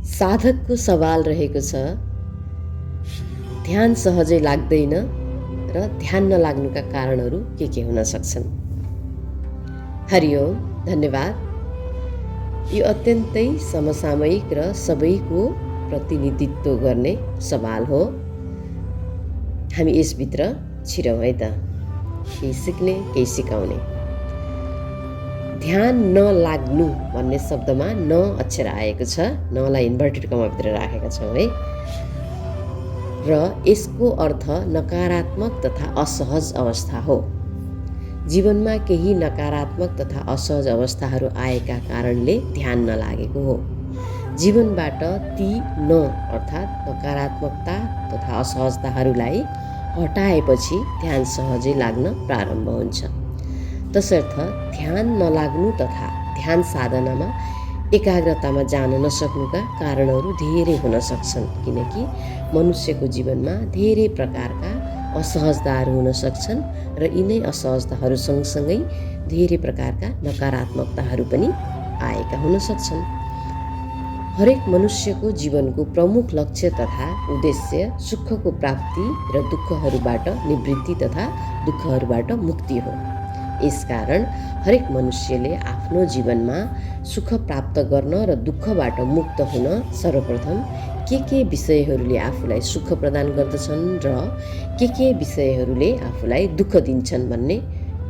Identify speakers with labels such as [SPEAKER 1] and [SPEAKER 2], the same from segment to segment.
[SPEAKER 1] साधकको सवाल रहेको छ, ध्यान सहजै लाग्दैन र ध्यान नलाग्नुका कारणहरू के हुन सक्छन्? हरिओम, धन्यवाद। यो अत्यन्तै समसामयिक र सबैको प्रतिनिधित्व गर्ने सवाल हो। हामी यसभित्र छिरौँ है त, केही सिक्ने केही सिकाउने। ध्यान नलाग्नु भन्ने शब्दमा न अक्षर आएको छ, नलाई इन्भर्टेड कमाभित्र राखेका छौँ है। र यसको अर्थ नकारात्मक तथा असहज अवस्था हो। जीवनमा केही नकारात्मक तथा असहज अवस्थाहरू आएका कारणले ध्यान नलागेको हो। जीवनबाट ती अर्थात् नकारात्मकता तथा असहजताहरूलाई हटाएपछि ध्यान सहजै लाग्न प्रारम्भ हुन्छ। तसर्थ ध्यान नलाग्नु तथा ध्यान साधनामा एकाग्रतामा जान नसक्नुका कारणहरू धेरै हुन सक्छन्, किनकि मनुष्यको जीवनमा धेरै प्रकारका असहजताहरू हुन सक्छन् र यिनै असहजताहरू सँगसँगै धेरै प्रकारका नकारात्मकताहरू पनि आएका हुन सक्छन्। हरेक मनुष्यको जीवनको प्रमुख लक्ष्य तथा उद्देश्य सुखको प्राप्ति र दुःखहरूबाट निवृत्ति तथा दुःखहरूबाट मुक्ति हो। यसकारण हरेक मनुष्यले आफ्नो जीवनमा सुख प्राप्त गर्न र दुःखबाट मुक्त हुन सर्वप्रथम के विषयहरूले आफूलाई सुख प्रदान गर्दछन् र के विषयहरूले आफूलाई दुःख दिन्छन् भन्ने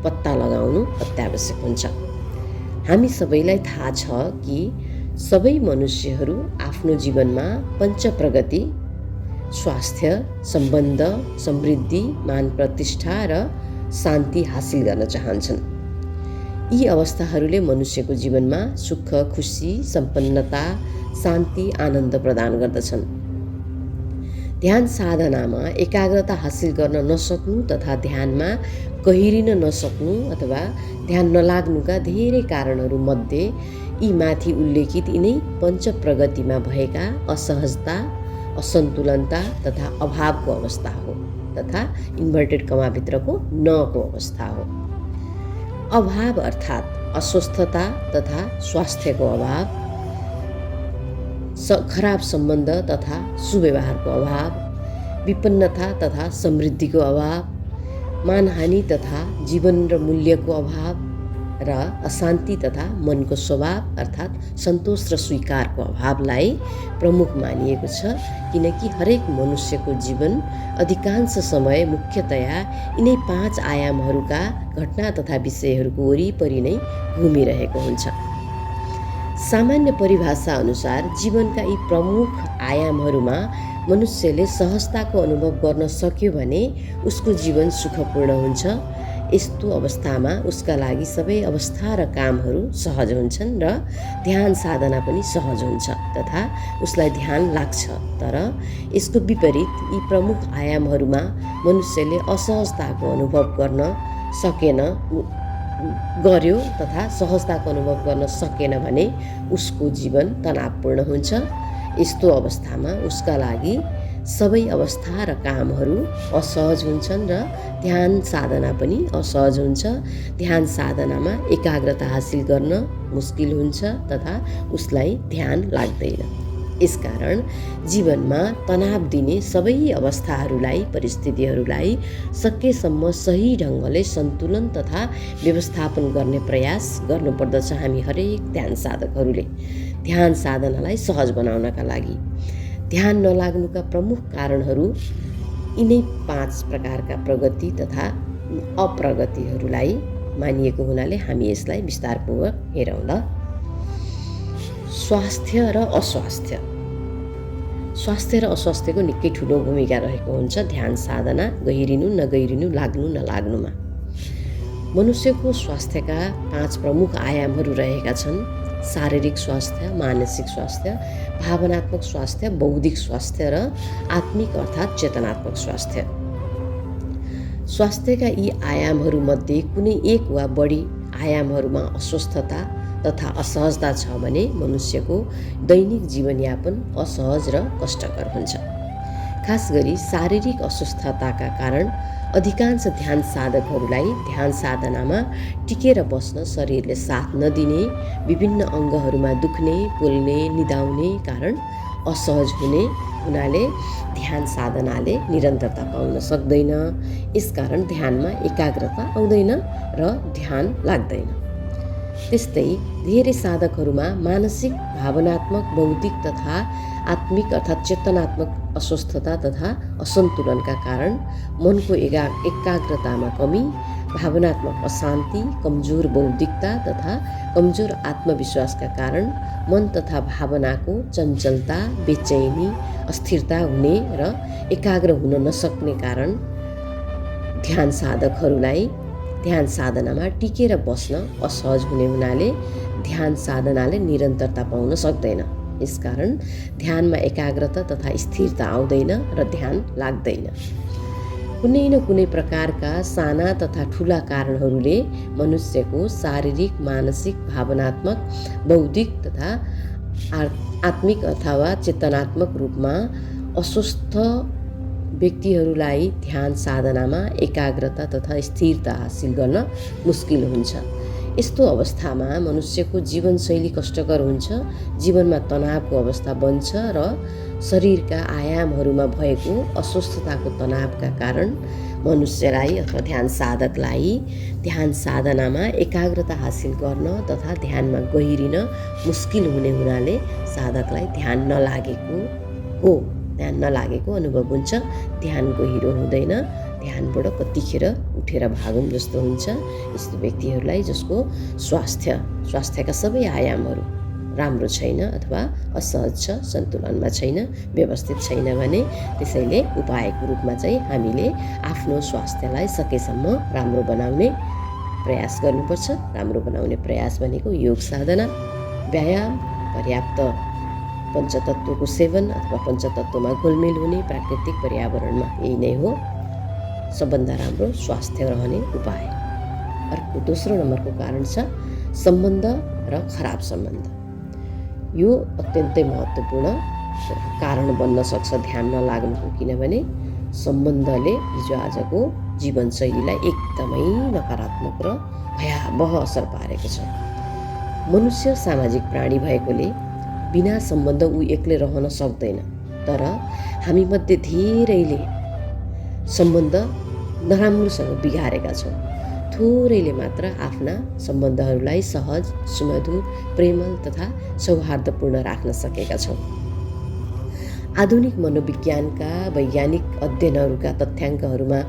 [SPEAKER 1] पत्ता लगाउनु अत्यावश्यक हुन्छ। हामी सबैलाई थाहा छ कि सबै मनुष्यहरू आफ्नो जीवनमा पञ्चप्रगति, स्वास्थ्य, सम्बन्ध, समृद्धि, मान प्रतिष्ठा र शान्ति हासिल गर्न चाहन्छन्। यी अवस्थाहरूले मनुष्यको जीवनमा सुख, खुसी, सम्पन्नता, शान्ति, आनन्द प्रदान गर्दछन्। ध्यान साधनामा एकाग्रता हासिल गर्न नसक्नु तथा ध्यानमा गहिरिन नसक्नु अथवा ध्यान नलाग्नुका धेरै कारणहरू मध्ये यी माथि उल्लेखित यिनै पञ्चप्रगतिमा भएका असहजता, असन्तुलनता तथा अभावको अवस्था हो तथा इन्भर्टेड कमाभित्रको नको अवस्था हो। अभाव अर्थात् अस्वस्थता तथा स्वास्थ्यको अभाव, खराब सम्बन्ध तथा सुव्यवहारको अभाव, विपन्नता तथा समृद्धिको अभाव, मानहानि तथा जीवन र मूल्यको अभाव र अशान्ति तथा मनको स्वभाव अर्थात् सन्तोष र स्वीकारको अभावलाई प्रमुख मानिएको छ, किनकि हरेक मनुष्यको जीवन अधिकांश समय मुख्यतया यिनै 5 आयामहरूका घटना तथा विषयहरूको वरिपरि नै घुमिरहेको हुन्छ। सामान्य परिभाषा अनुसार जीवनका यी प्रमुख आयामहरूमा मनुष्यले सहजताको अनुभव गर्न सक्यो भने उसको जीवन सुखपूर्ण हुन्छ। यस्तो अवस्थामा उसका लागि सबै अवस्था र कामहरू सहज हुन्छन् र ध्यान साधना पनि सहज हुन्छ तथा उसलाई ध्यान लाग्छ। तर यसको विपरीत यी प्रमुख आयामहरूमा मनुष्यले असहजताको अनुभव गर्यो तथा सहजताको अनुभव गर्न सकेन भने उसको जीवन तनावपूर्ण हुन्छ। यस्तो अवस्थामा उसका लागि सबै अवस्था र कामहरू असहज हुन्छन् र ध्यान साधना पनि असहज हुन्छ। ध्यान साधनामा एकाग्रता हासिल गर्न मुस्किल हुन्छ तथा उसलाई ध्यान लाग्दैन। यसकारण जीवनमा तनाव दिने सबै अवस्थाहरूलाई, परिस्थितिहरूलाई सकेसम्म सही ढङ्गले सन्तुलन तथा व्यवस्थापन गर्ने प्रयास गर्नुपर्दछ हामी हरेक ध्यान साधकहरूले, ध्यान साधनालाई सहज बनाउनका लागि। ध्यान नलाग्नुका प्रमुख कारणहरू यिनै 5 प्रकारका प्रगति तथा अप्रगतिहरूलाई मानिएको हुनाले हामी यसलाई विस्तारपूर्वक हेरौँ ल। स्वास्थ्य र अस्वास्थ्य। स्वास्थ्य र अस्वास्थ्यको निकै ठुलो भूमिका रहेको हुन्छ ध्यान साधना गहिरिनु नगहिरिनु, लाग्नु नलाग्नुमा। मनुष्यको स्वास्थ्यका 5 प्रमुख आयामहरू रहेका छन्: शारीरिक स्वास्थ्य, मानसिक स्वास्थ्य, भावनात्मक स्वास्थ्य, बौद्धिक स्वास्थ्य र आत्मिक अर्थात् चेतनात्मक स्वास्थ्य। स्वास्थ्यका यी आयामहरूमध्ये कुनै एक वा बढी आयामहरूमा अस्वस्थता तथा असहजता छ भने मनुष्यको दैनिक जीवनयापन असहज र कष्टकर हुन्छ। खास गरी शारीरिक अस्वस्थताका कारण अधिकांश ध्यान साधकहरूलाई ध्यान साधनामा टिकेर बस्न शरीरले साथ नदिने, विभिन्न अङ्गहरूमा दुख्ने, पोल्ने, निदाउने कारण असहज हुनाले ध्यान साधनाले निरन्तरता पाउन सक्दैन। यसकारण ध्यानमा एकाग्रता आउँदैन र ध्यान लाग्दैन। त्यस्तै धेरै साधकहरूमा मानसिक, भावनात्मक, बौद्धिक तथा आत्मिक अर्थात् चेतनात्मक अस्वस्थता तथा असन्तुलनका कारण मनको एकाग्रतामा कमी, भावनात्मक अशान्ति, कमजोर बौद्धिकता तथा कमजोर आत्मविश्वासका कारण मन तथा भावनाको चञ्चलता, बेचैनी, अस्थिरता हुने र एकाग्र हुन नसक्ने कारण ध्यान साधकहरूलाई ध्यान साधनामा टिकेर बस्न असहज हुनाले ध्यान साधनाले निरन्तरता पाउन सक्दैन। यसकारण ध्यानमा एकाग्रता तथा स्थिरता आउँदैन र ध्यान लाग्दैन। कुनै न कुनै प्रकारका साना तथा ठुला कारणहरूले मनुष्यको शारीरिक, मानसिक, भावनात्मक, बौद्धिक तथा आत्मिक अथवा चेतनात्मक रूपमा अस्वस्थ व्यक्तिहरूलाई ध्यान साधनामा एकाग्रता तथा स्थिरता हासिल गर्न मुस्किल हुन्छ। यस्तो अवस्थामा मनुष्यको जीवनशैली कष्टकर हुन्छ, जीवनमा तनावको अवस्था बन्छ र शरीरका आयामहरूमा भएको अस्वस्थताको तनावका कारण मनुष्यलाई अथवा ध्यान साधकलाई ध्यान साधनामा एकाग्रता हासिल गर्न तथा ध्यानमा गहिरिन मुस्किल हुनाले साधकलाई ध्यान नलागेको अनुभव हुन्छ। ध्यान गहिरो हुँदैन, ध्यानबाट कतिखेर उठेर भागौँ जस्तो हुन्छ। यस्तो व्यक्तिहरूलाई जसको स्वास्थ्यका सबै आयामहरू राम्रो छैन अथवा असहज छ, सन्तुलनमा छैन, व्यवस्थित छैन भने त्यसैले उपायको रूपमा चाहिँ हामीले आफ्नो स्वास्थ्यलाई सकेसम्म राम्रो बनाउने प्रयास गर्नुपर्छ। राम्रो बनाउने प्रयास भनेको योग साधना, व्यायाम, पर्याप्त पञ्चतत्त्वको सेवन अथवा पञ्चतत्त्वमा घुलमिल हुने प्राकृतिक पर्यावरणमा यही नै हो सबभन्दा राम्रो स्वास्थ्य रहने उपाय। अर्को दोस्रो नम्बरको कारण छ सम्बन्ध र खराब सम्बन्ध। यो अत्यन्तै महत्त्वपूर्ण कारण बन्न सक्छ ध्यान नलाग्नुको, किनभने सम्बन्धले हिजोआजको जीवनशैलीलाई एकदमै नकारात्मक र भयावह असर पारेको छ। मनुष्य सामाजिक प्राणी भएकोले बिना सम्बन्ध ऊ एक्लै रहन सक्दैन, तर हामीमध्ये धेरैले सम्बन्ध नराम्रोसँग बिगारेका छौँ। थोरैले मात्र आफ्ना सम्बन्धहरूलाई सहज, सुमधुर, प्रेमल तथा सौहार्दपूर्ण राख्न सकेका छौँ। आधुनिक मनोविज्ञानका वैज्ञानिक अध्ययनहरूका तथ्याङ्कहरूमा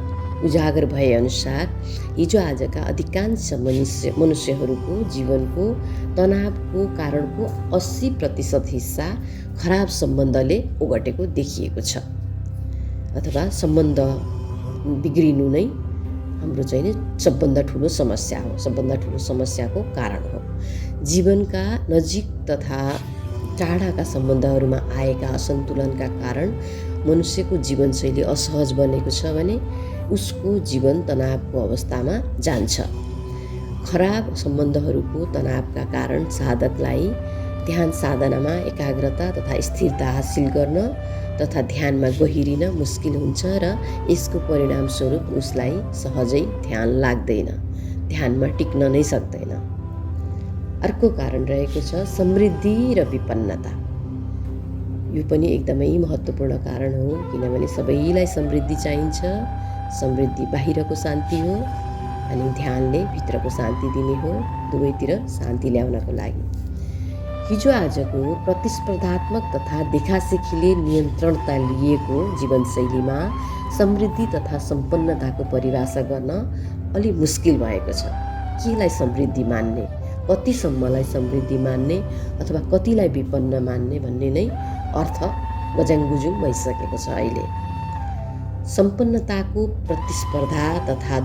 [SPEAKER 1] उजागर भएअनुसार हिजोआजका अधिकांश मनुष्यहरूको जीवनको तनावको कारणको 80% हिस्सा खराब सम्बन्धले ओगटेको देखिएको छ। अथवा सम्बन्ध बिग्रिनु नै हाम्रो चाहिँ सबभन्दा ठुलो समस्या हो, सबभन्दा ठुलो समस्याको कारण हो। जीवनका नजिक तथा टाढाका सम्बन्धहरूमा आएका असन्तुलनका कारण मनुष्यको जीवनशैली असहज बनेको छ भने उसको जीवन तनावको अवस्थामा जान्छ। खराब सम्बन्धहरूको तनावका कारण साधकलाई ध्यान साधनामा एकाग्रता तथा स्थिरता हासिल गर्न तथा ध्यानमा गहिरिन मुस्किल हुन्छ र यसको परिणामस्वरूप उसलाई सहजै ध्यान लाग्दैन, ध्यानमा टिक्न नै सक्दैन। अर्को कारण रहेको छ समृद्धि र विपन्नता। यो पनि एकदमै महत्त्वपूर्ण कारण हो, किनभने सबैलाई समृद्धि चाहिन्छ। समृद्धि बाहिरको शान्ति हो अनि ध्यानले भित्रको शान्ति दिने हो, दुवैतिर शान्ति ल्याउनको लागि। हिजोआजको प्रतिस्पर्धात्मक तथा देखासेखीले नियन्त्रणता लिएको जीवनशैलीमा समृद्धि तथा सम्पन्नताको परिभाषा गर्न अलि मुस्किल भएको छ। केलाई समृद्धि मान्ने, कतिसम्मलाई समृद्धि मान्ने अथवा कतिलाई विपन्न मान्ने भन्ने नै अर्थ गजाङगुजुङ भइसकेको छ अहिले। सम्पन्नताको प्रतिस्पर्धा तथा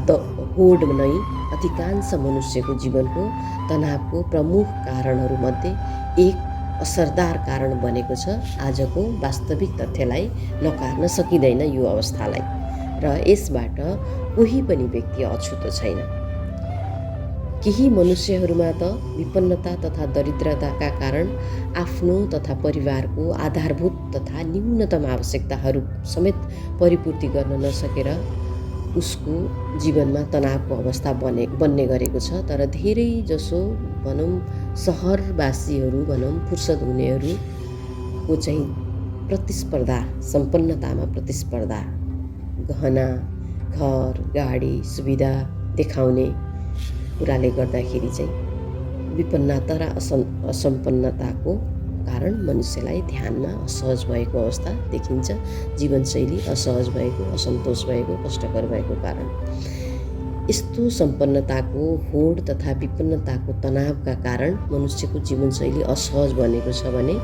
[SPEAKER 1] होड नै अधिकांश मनुष्यको जीवनको तनावको प्रमुख कारणहरूमध्ये एक असरदार कारण बनेको छ। आजको वास्तविक तथ्यलाई नकार्न सकिँदैन यो अवस्थालाई, र यसबाट कोही पनि व्यक्ति अछुतो छैन। केही मनुष्यहरूमा त विपन्नता तथा दरिद्रताका कारण आफ्नो तथा परिवारको आधारभूत तथा न्यूनतम आवश्यकताहरू समेत परिपूर्ति गर्न नसकेर उसको जीवनमा तनावको अवस्था बन्ने गरेको छ। तर धेरै जसो भनौँ सहरवासीहरू भनौँ फुर्सद हुनेहरूको चाहिँ प्रतिस्पर्धा, सम्पन्नतामा प्रतिस्पर्धा, गहना, घर, गाडी, सुविधा देखाउने कुराले गर्दाखेरि चाहिँ विपन्नता र असम्पन्नताको कारण मनुष्यलाई ध्यानमा असहज भएको अवस्था देखिन्छ। जीवनशैली असहज भएको, असन्तोष भएको, कष्टकर भएको कारण यस्तो सम्पन्नताको होड तथा विपन्नताको तनावका कारण मनुष्यको जीवनशैली असहज बनेको छ भने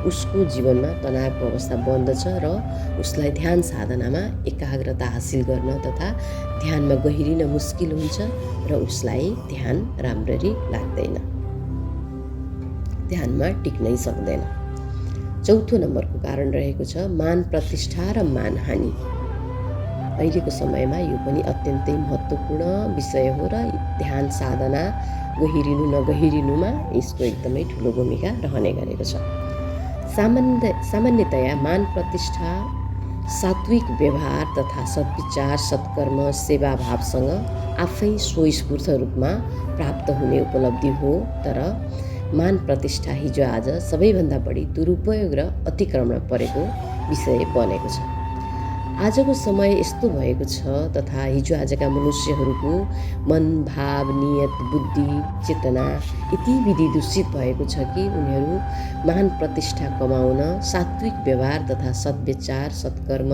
[SPEAKER 1] उसको जीवनमा तनावको अवस्था बन्दछ र उसलाई ध्यान साधनामा एकाग्रता हासिल गर्न तथा ध्यानमा गहिरिन मुस्किल हुन्छ र उसलाई ध्यान राम्ररी लाग्दैन, ध्यानमा टिक्नै सक्दैन। चौथो नम्बरको कारण रहेको छ मान प्रतिष्ठा र मानहानि। अहिलेको समयमा यो पनि अत्यन्तै महत्त्वपूर्ण विषय हो र ध्यान साधना गहिरिनु नगहिरिनुमा यसको एकदमै ठुलो भूमिका रहने गरेको छ। सामान्यतया मान प्रतिष्ठा सात्विक व्यवहार तथा सद्विचार, सत्कर्म, सेवाभावसँग आफै स्वस्फूर्त रूपमा प्राप्त हुने उपलब्धि हो। तर मान प्रतिष्ठा हिजो आज सबैभन्दा बढी दुरुपयोग र अतिक्रमण परेको विषय बनेको छ। आजको समय यस्तो भएको छ तथा हिजो आजका मनुष्यहरूको मन, भाव, नियत, बुद्धि, चेतना यति विधि दूषित भएको छ कि उनीहरू मान प्रतिष्ठा कमाउन सात्विक व्यवहार तथा सद्विचार, सत्कर्म,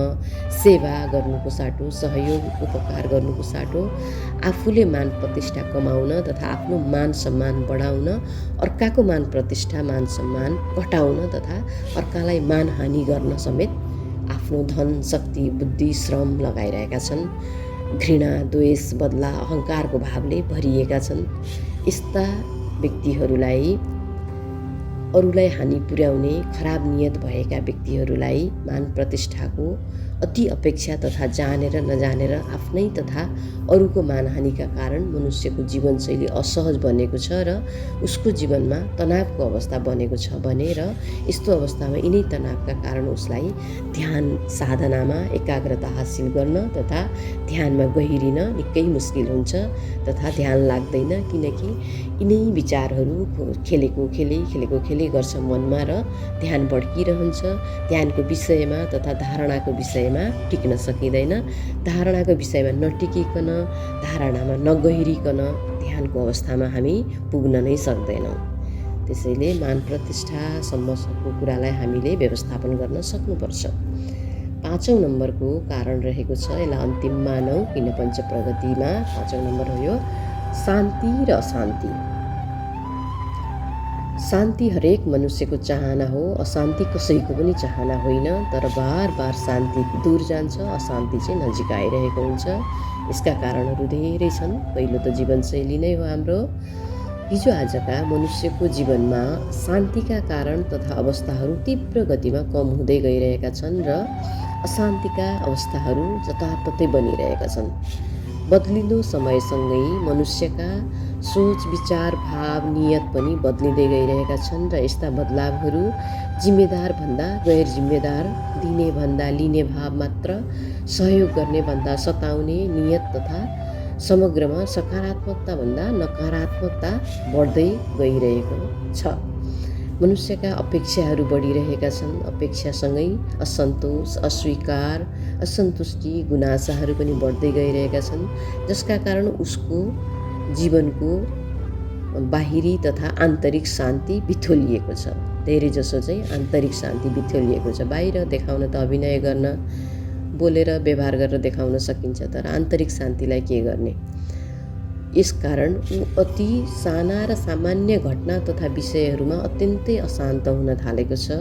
[SPEAKER 1] सेवा गर्नुको साटो, सहयोग, उपकार गर्नुको साटो आफूले मान प्रतिष्ठा कमाउन तथा आफ्नो मान सम्मान बढाउन, अर्काको मान प्रतिष्ठा, मान सम्मान घटाउन तथा अर्कालाई मानहानि गर्न समेत आफ्नो धन, शक्ति, बुद्धि, श्रम लगाइरहेका छन्। घृणा, द्वेष, बदला, अहङ्कारको भावले भरिएका छन्। यस्ता व्यक्तिहरूलाई, अरूलाई हानि पुर्याउने खराब नियत भएका व्यक्तिहरूलाई मान प्रतिष्ठाको अति अपेक्षा तथा जानेर नजानेर आफ्नै तथा अरूको मानहानिका कारण मनुष्यको जीवनशैली असहज बनेको छ र उसको जीवनमा तनावको अवस्था बनेको छ भने र यस्तो अवस्थामा यिनै तनावका कारण उसलाई ध्यान साधनामा एकाग्रता हासिल गर्न तथा ध्यानमा गहिरिन निकै मुस्किल हुन्छ तथा ध्यान लाग्दैन, किनकि यिनै विचारहरू खेलेको खेले गर्छ मनमा र ध्यान भड्किरहन्छ। ध्यानको विषयमा तथा धारणाको विषयमा टिक्न सकिँदैन। धारणाको विषयमा नटिकिकन, धारणामा नगहिरिकन ध्यानको अवस्थामा हामी पुग्न नै सक्दैनौँ। त्यसैले मान प्रतिष्ठासम्मको कुरालाई हामीले व्यवस्थापन गर्न सक्नुपर्छ। 5औं नम्बरको कारण रहेको छ, यसलाई अन्तिम मानौँ किन पञ्चप्रगतिमा 5औं नम्बर हो यो, शान्ति र अशान्ति। शान्ति हरेक मनुष्यको चाहना हो, अशान्ति कसैको पनि चाहना होइन। तर बार बार शान्ति दूर जान्छ, अशान्ति चाहिँ नजिक आइरहेको हुन्छ। यसका कारणहरू धेरै छन्। पहिलो त जीवनशैली नै हो हाम्रो। हिजो आजका मनुष्यको जीवनमा शान्तिका कारण तथा अवस्थाहरू तीव्र गतिमा कम हुँदै गइरहेका छन् र अशान्तिका अवस्थाहरू जताततै बनिरहेका छन्। बदलिँदो समयसँगै मनुष्यका सोच, विचार, भाव, नियत पनि बदलिँदै गइरहेका छन् र यस्ता बदलावहरू जिम्मेदार भन्दा गैर जिम्मेदार, दिने भन्दा लिने भाव मात्र, सहयोग गर्ने भन्दा सताउने नियत तथा समग्रमा सकारात्मकता भन्दा नकारात्मकता बढ्दै गइरहेको छ। मनुष्यका अपेक्षाहरू बढिरहेका छन्। अपेक्षासँगै असन्तोष, अस्वीकार, असन्तुष्टि, गुनासाहरू पनि बढ्दै गइरहेका छन्, जसका कारण उसको जीवनको बाहिरी तथा आन्तरिक शान्ति बिथोलिएको छ। धेरै जसो चाहिँ आन्तरिक शान्ति बिथोलिएको छ। बाहिर देखाउन त अभिनय गर्न, बोलेर व्यवहार गरेर देखाउन सकिन्छ, तर आन्तरिक शान्तिलाई के गर्ने? यसकारण ऊ अति साना र सामान्य घटना तथा विषयहरूमा अत्यन्तै अशान्त हुन थालेको छ।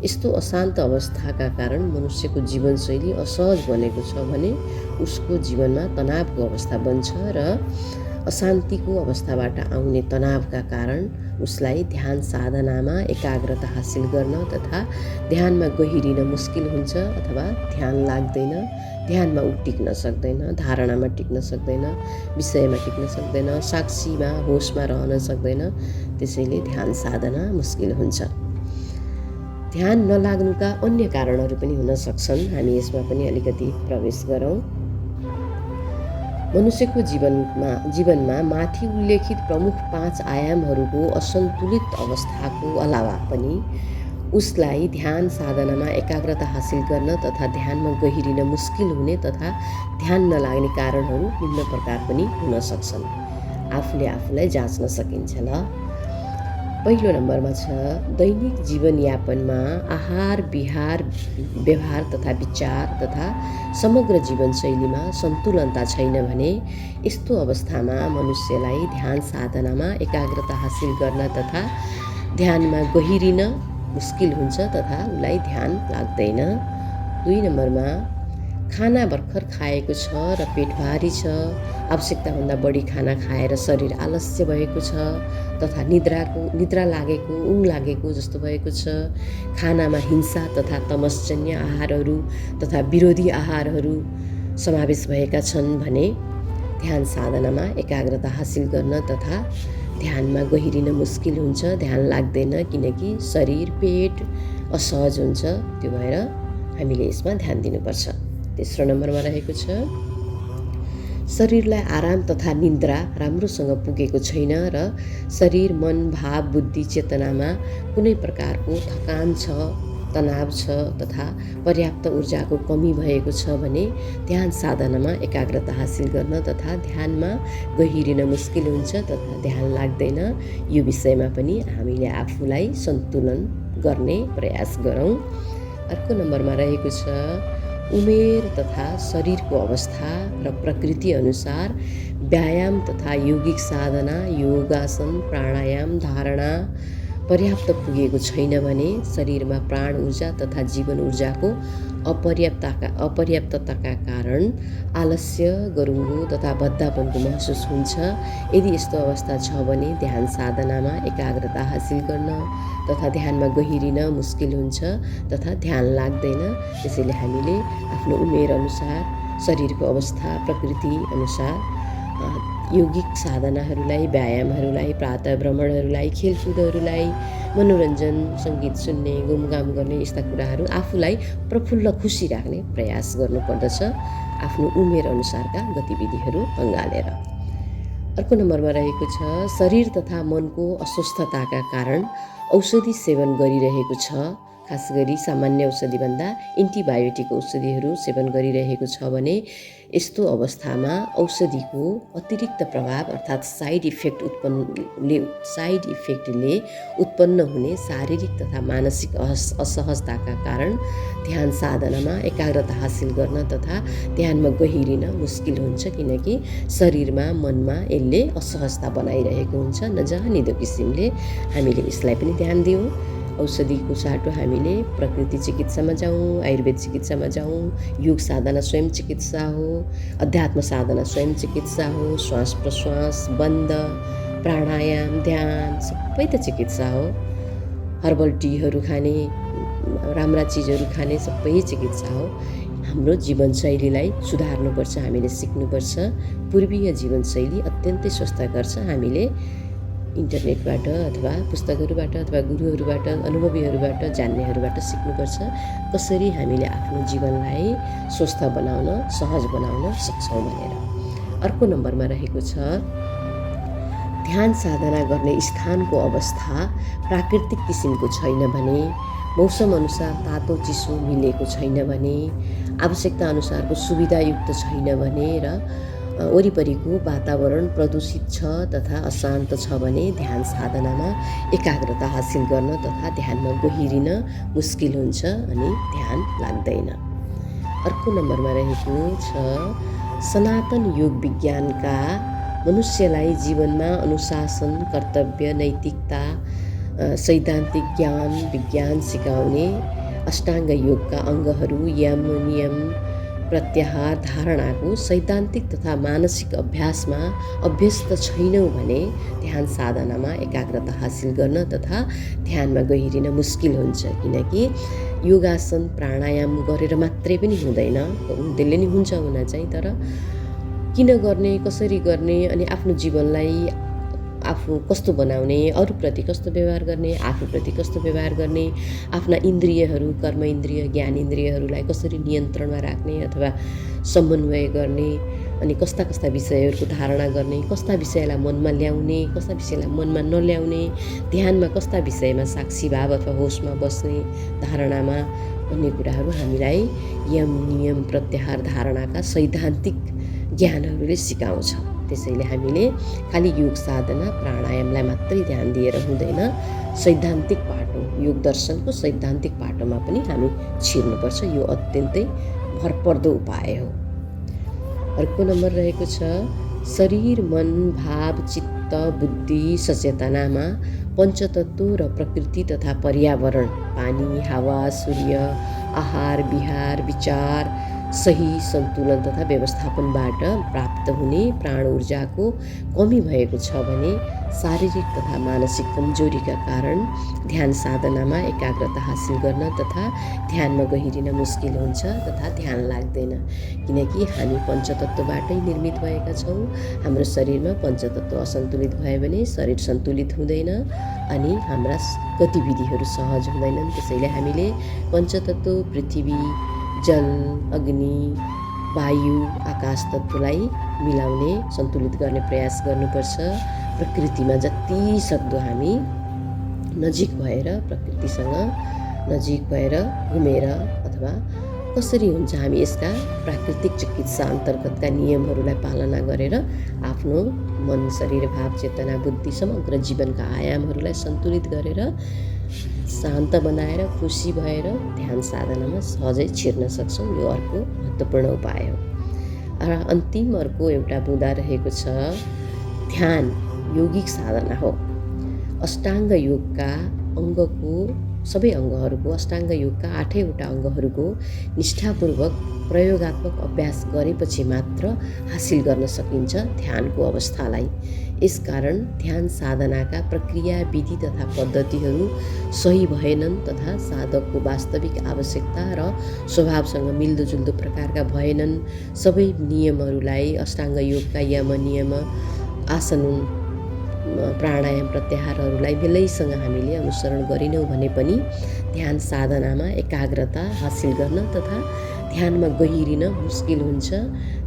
[SPEAKER 1] यस्तो अशान्त अवस्थाका कारण मनुष्यको जीवनशैली असहज बनेको छ भने उसको जीवनमा तनावको अवस्था बन्छ र अशान्तिको अवस्थाबाट आउने तनावका कारण उसलाई ध्यान साधनामा एकाग्रता हासिल गर्न तथा ध्यानमा गहिरिन मुस्किल हुन्छ अथवा ध्यान लाग्दैन, ध्यानमा ऊ टिक्न सक्दैन, धारणामा टिक्न सक्दैन, विषयमा टिक्न सक्दैन, साक्षीमा होसमा रहन सक्दैन। त्यसैले ध्यान साधना मुस्किल हुन्छ। ध्यान नलाग्नुका अन्य कारणहरू पनि हुन सक्छन्। हामी यसमा पनि अलिकति प्रवेश गरौँ। मनुष्यको जीवनमा माथि उल्लेखित प्रमुख 5 आयामहरूको असन्तुलित अवस्थाको अलावा पनि उसलाई ध्यान साधनामा एकाग्रता हासिल गर्न तथा ध्यानमा गहिरिन मुस्किल हुने तथा ध्यान नलाग्ने कारणहरू निम्न प्रकार पनि हुन सक्छन्। आफूले आफूलाई जाँच्न सकिन्छ। ल, पहिलो नम्बरमा छ दैनिक जीवनयापनमा आहार विहार व्यवहार तथा विचार तथा समग्र जीवनशैलीमा सन्तुलनता छैन भने यस्तो अवस्थामा मनुष्यलाई ध्यान साधनामा एकाग्रता हासिल गर्न तथा ध्यानमा गहिरिन मुस्किल हुन्छ तथा उसलाई ध्यान लाग्दैन। 2 नम्बरमा खाना भर्खर खाएको छ र पेट भारी छ, आवश्यकताभन्दा बढी खाना खाएर शरीर आलस्य भएको छ तथा निद्रा लागेको, ऊँग लागेको जस्तो भएको छ, खानामा हिंसा तथा तमसजन्य आहारहरू तथा विरोधी आहारहरू समावेश भएका छन् भने ध्यान साधनामा एकाग्रता हासिल गर्न तथा ध्यानमा गहिरिन मुस्किल हुन्छ, ध्यान लाग्दैन, किनकि शरीर पेट असहज हुन्छ। त्यो भएर हामीले यसमा ध्यान दिनुपर्छ। तेस्रो नम्बरमा रहेको छ शरीरलाई आराम तथा निद्रा राम्रोसँग पुगेको छैन र शरीर, मन, भाव, बुद्धि, चेतनामा कुनै प्रकारको थकान छ, तनाव छ तथा पर्याप्त ऊर्जाको कमी भएको छ भने ध्यान साधनामा एकाग्रता हासिल गर्न तथा ध्यानमा गहिरिन मुस्किल हुन्छ तथा ध्यान लाग्दैन। यो विषयमा पनि हामीले आफूलाई सन्तुलन गर्ने प्रयास गरौँ। अर्को नम्बरमा रहेको छ उमेर तथा शरीरको अवस्था र प्रकृति अनुसार व्यायाम तथा यौगिक साधना, योगासन, प्राणायाम, धारणा पर्याप्त पुगेको छैन भने शरीरमा प्राण ऊर्जा तथा जीवन ऊर्जाको अपर्याप्तताका कारण आलस्य, गरुङ्गो तथा बद्धापनको महसुस हुन्छ। यदि यस्तो अवस्था छ भने ध्यान साधनामा एकाग्रता हासिल गर्न तथा ध्यानमा गहिरिन मुस्किल हुन्छ तथा ध्यान लाग्दैन। त्यसैले हामीले आफ्नो उमेर अनुसार, शरीरको अवस्था, प्रकृति अनुसार यौगिक साधनाहरूलाई, व्यायामहरूलाई, प्रातः भ्रमणहरूलाई, खेलकुदहरूलाई, मनोरञ्जन, सङ्गीत सुन्ने, घुमघाम गर्ने यस्ता कुराहरू आफूलाई प्रफुल्ल खुसी राख्ने प्रयास गर्नुपर्दछ आफ्नो उमेर अनुसारका गतिविधिहरू अँगालेर। अर्को नम्बरमा रहेको छ शरीर तथा मनको अस्वस्थताका कारण औषधि सेवन गरिरहेको छ, खास गरी सामान्य औषधिभन्दा एन्टिबायोटिक औषधिहरू सेवन गरिरहेको छ भने यस्तो अवस्थामा औषधिको अतिरिक्त प्रभाव अर्थात् साइड इफेक्टले उत्पन्न हुने शारीरिक तथा मानसिक असहजताका कारण ध्यान साधनामा एकाग्रता हासिल गर्न तथा ध्यानमा गहिरिन मुस्किल हुन्छ, किनकि शरीरमा, मनमा यसले असहजता बनाइरहेको हुन्छ। नजानिदो किसिमले हामीले यसलाई पनि ध्यान दियौँ। औषधिको साटो हामीले प्रकृति चिकित्सामा जाउँ, आयुर्वेद चिकित्सामा जाउँ, योग साधना स्वयं चिकित्सा हो, अध्यात्म साधना स्वयं चिकित्सा हो, श्वास प्रश्वास, बन्द, प्राणायाम, ध्यान सबै त चिकित्सा हो। हर्बल टीहरू खाने, राम्रा चिजहरू खाने सबै चिकित्सा हो। हाम्रो जीवनशैलीलाई सुधार्नुपर्छ, हामीले सिक्नुपर्छ। पूर्वीय जीवनशैली अत्यन्तै स्वस्थकर छ। हामीले इन्टरनेटबाट अथवा पुस्तकहरूबाट अथवा गुरुहरूबाट, अनुभवीहरूबाट, जान्नेहरूबाट सिक्नुपर्छ कसरी हामीले आफ्नो जीवनलाई स्वस्थ बनाउन, सहज बनाउन सक्छौँ भनेर। अर्को नम्बरमा रहेको छ ध्यान साधना गर्ने स्थानको अवस्था प्राकृतिक किसिमको छैन भने, मौसम अनुसार तातो चिसो मिलेको छैन भने, आवश्यकता अनुसारको सुविधायुक्त छैन भने र वरिपरिको वातावरण प्रदूषित छ तथा अशान्त छ भने ध्यान साधनामा एकाग्रता हासिल गर्न तथा ध्यानमा गहिरिन मुस्किल हुन्छ अनि ध्यान लाग्दैन। अर्को नम्बरमा रहेको छ सनातन योग विज्ञानका मनुष्यलाई जीवनमा अनुशासन, कर्तव्य, नैतिकता, सैद्धान्तिक ज्ञान, विज्ञान सिकाउने अष्टाङ्ग योगका अङ्गहरू यम, नियम, प्रत्याहार धारणाको सैद्धान्तिक तथा मानसिक अभ्यासमा अभ्यस्त छैनौँ भने ध्यान साधनामा एकाग्रता हासिल गर्न तथा ध्यानमा गहिरिन मुस्किल हुन्छ। किनकि योगासन प्राणायाम गरेर मात्रै पनि हुँदैन, त्यसले नि हुन्छ हुन चाहिँ, तर किन गर्ने, कसरी गर्ने, अनि आफ्नो जीवनलाई आफू कस्तो बनाउने, अरूप्रति कस्तो व्यवहार गर्ने, आफूप्रति कस्तो व्यवहार गर्ने, आफ्ना इन्द्रियहरू, कर्म इन्द्रिय, ज्ञान इन्द्रियहरूलाई कसरी नियन्त्रणमा राख्ने अथवा समन्वय गर्ने, अनि कस्ता कस्ता विषयहरूको धारणा गर्ने, कस्ता विषयलाई मनमा ल्याउने, कस्ता विषयलाई मनमा नल्याउने, ध्यानमा कस्ता विषयमा साक्षी भाव अथवा होसमा बस्ने, धारणामा भन्ने कुराहरू हामीलाई यम नियम प्रत्याहार धारणाका सैद्धान्तिक ज्ञानहरूले सिकाउँछ। त्यसैले हामीले खालि योग साधना प्राणायामलाई मात्रै ध्यान दिएर हुँदैन, सैद्धान्तिक पाटो, योग दर्शनको सैद्धान्तिक पाटोमा पनि हामी छिर्नुपर्छ। यो अत्यन्तै भरपर्दो उपाय हो। अर्को नम्बर रहेको छ शरीर, मन, भाव, चित्त, बुद्धि, सचेतनामा पञ्चतत्व र प्रकृति तथा पर्यावरण, पानी, हावा, सूर्य, आहार, विहार, विचार सही सन्तुलन तथा व्यवस्थापनबाट प्राप्त हुने प्राण ऊर्जाको कमी भएको छ भने शारीरिक तथा मानसिक कमजोरीका कारण ध्यान साधनामा एकाग्रता हासिल गर्न तथा ध्यानमा गहिरिन मुस्किल हुन्छ तथा ध्यान लाग्दैन। किनकि हामी पञ्चतत्वबाटै निर्मित भएका छौँ। हाम्रो शरीरमा पञ्चतत्व असन्तुलित भयो भने शरीर सन्तुलित हुँदैन अनि हाम्रा गतिविधिहरू सहज हुँदैनन्। त्यसैले हामीले पञ्चतत्व पृथ्वी, जल, अग्नि, वायु, आकाश तत्त्वलाई मिलाउने, सन्तुलित गर्ने प्रयास गर्नुपर्छ। प्रकृतिमा जति सक्दो हामी नजिक भएर, प्रकृतिसँग नजिक भएर घुमेर अथवा कसरी हुन्छ हामी यसका प्राकृतिक चिकित्सा अन्तर्गतका नियमहरूलाई पालना गरेर आफ्नो मन, शरीर, भाव, चेतना, बुद्धि समग्र जीवनका आयामहरूलाई सन्तुलित गरेर शान्त बनाएर खुसी भएर ध्यान साधनामा सहजै छिर्न सक्छौँ। यो अर्को महत्त्वपूर्ण उपाय हो। र अन्तिम अर्को एउटा बुँदा रहेको छ ध्यान यौगिक साधना हो। अष्टाङ्ग योगका अङ्गको सबै अङ्गहरूको, अष्टाङ्ग योगका 8वटा अङ्गहरूको निष्ठापूर्वक प्रयोगात्मक अभ्यास गरेपछि मात्र हासिल गर्न सकिन्छ ध्यानको अवस्थालाई। यसकारण ध्यान साधनाका प्रक्रिया, विधि तथा पद्धतिहरू सही भएनन् तथा साधकको वास्तविक आवश्यकता र स्वभावसँग मिल्दोजुल्दो प्रकारका भएनन्। सबै नियमहरूलाई, अष्टाङ्ग योगका यम, नियम, आसन, प्राणायाम, प्रत्याहारहरूलाई बेलैसँग हामीले अनुसरण गरेनौँ भने पनि ध्यान साधनामा एकाग्रता हासिल गर्न तथा ध्यानमा गहिरिन मुस्किल हुन्छ,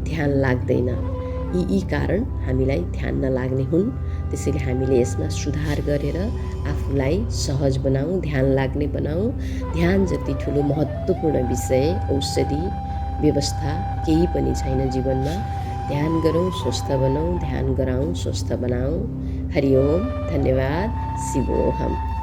[SPEAKER 1] ध्यान लाग्दैन। यी कारण हामीलाई ध्यान नलाग्ने हुन्। त्यसैले हामीले यसमा सुधार गरेर आफूलाई सहज बनाऊ, ध्यान लाग्ने बनाऊ। ध्यान जति ठुलो महत्त्वपूर्ण विषय, औषधि, व्यवस्था केही पनि छैन जीवनमा। ध्यान गरौँ, स्वस्थ बनाऊ, ध्यान गराउँ, स्वस्थ बनाऊ। हरि ओम, धन्यवाद, शिवोहम।